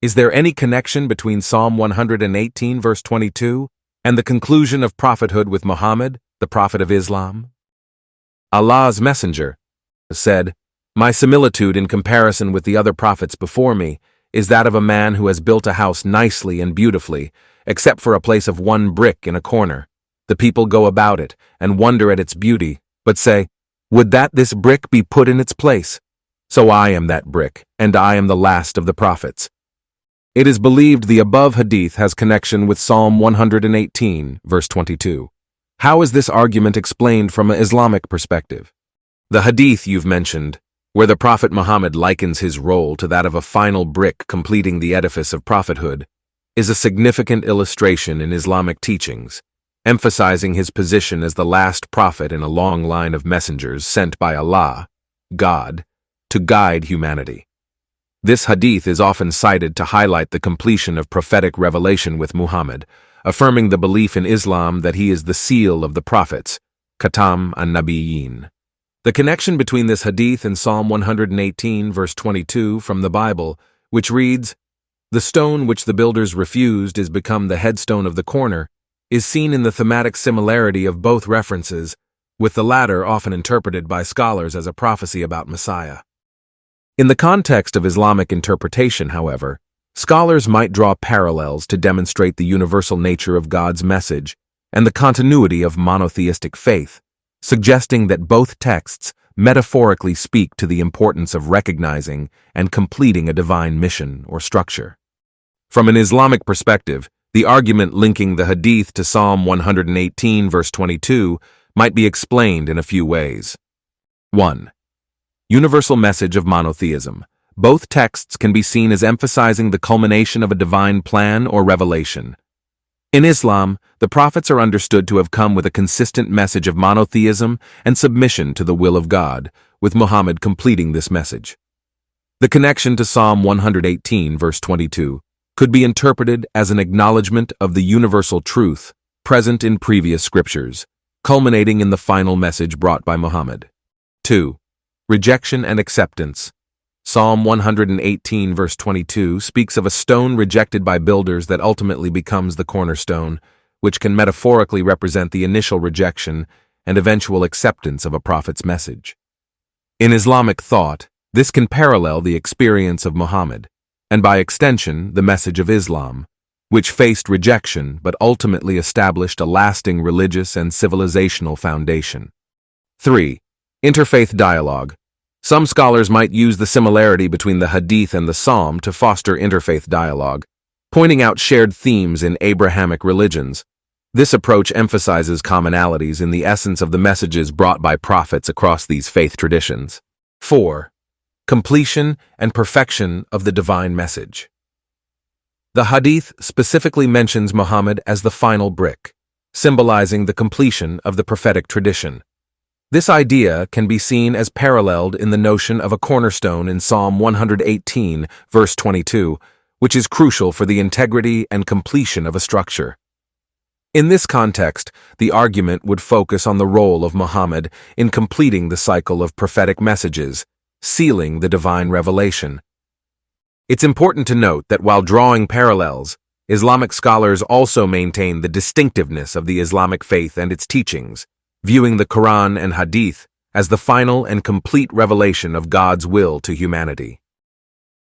Is there any connection between Psalm 118 verse 22 and the conclusion of prophethood with Muhammad, the prophet of Islam? Allah's messenger said, "My similitude in comparison with the other prophets before me is that of a man who has built a house nicely and beautifully, except for a place of one brick in a corner. The people go about it and wonder at its beauty, but say, 'Would that this brick be put in its place?' So I am that brick, and I am the last of the prophets." It is believed the above hadith has connection with Psalm 118, verse 22. How is this argument explained from an Islamic perspective? The hadith you've mentioned, where the Prophet Muhammad likens his role to that of a final brick completing the edifice of prophethood, is a significant illustration in Islamic teachings, emphasizing his position as the last prophet in a long line of messengers sent by Allah, God, to guide humanity. This hadith is often cited to highlight the completion of prophetic revelation with Muhammad, affirming the belief in Islam that he is the seal of the prophets, Khatam, an-Nabiyyin. The connection between this hadith and Psalm 118, verse 22 from the Bible, which reads, "The stone which the builders refused is become the headstone of the corner," is seen in the thematic similarity of both references, with the latter often interpreted by scholars as a prophecy about Messiah. In the context of Islamic interpretation, however, scholars might draw parallels to demonstrate the universal nature of God's message and the continuity of monotheistic faith, suggesting that both texts metaphorically speak to the importance of recognizing and completing a divine mission or structure. From an Islamic perspective, the argument linking the hadith to Psalm 118, verse 22 might be explained in a few ways. 1. Universal message of monotheism. Both texts can be seen as emphasizing the culmination of a divine plan or revelation. In Islam, the prophets are understood to have come with a consistent message of monotheism and submission to the will of God, with Muhammad completing this message. The connection to Psalm 118, verse 22, could be interpreted as an acknowledgement of the universal truth present in previous scriptures, culminating in the final message brought by Muhammad. 2. Rejection and acceptance. Psalm 118, verse 22, speaks of a stone rejected by builders that ultimately becomes the cornerstone, which can metaphorically represent the initial rejection and eventual acceptance of a prophet's message. In Islamic thought, this can parallel the experience of Muhammad, and by extension, the message of Islam, which faced rejection but ultimately established a lasting religious and civilizational foundation. 3. Interfaith dialogue. Some scholars might use the similarity between the hadith and the psalm to foster interfaith dialogue, pointing out shared themes in Abrahamic religions. This approach emphasizes commonalities in the essence of the messages brought by prophets across these faith traditions. 4. Completion and perfection of the divine message. The hadith specifically mentions Muhammad as the final brick, symbolizing the completion of the prophetic tradition. This idea can be seen as paralleled in the notion of a cornerstone in Psalm 118, verse 22, which is crucial for the integrity and completion of a structure. In this context, the argument would focus on the role of Muhammad in completing the cycle of prophetic messages, sealing the divine revelation. It's important to note that while drawing parallels, Islamic scholars also maintain the distinctiveness of the Islamic faith and its teachings, viewing the Quran and Hadith as the final and complete revelation of God's will to humanity.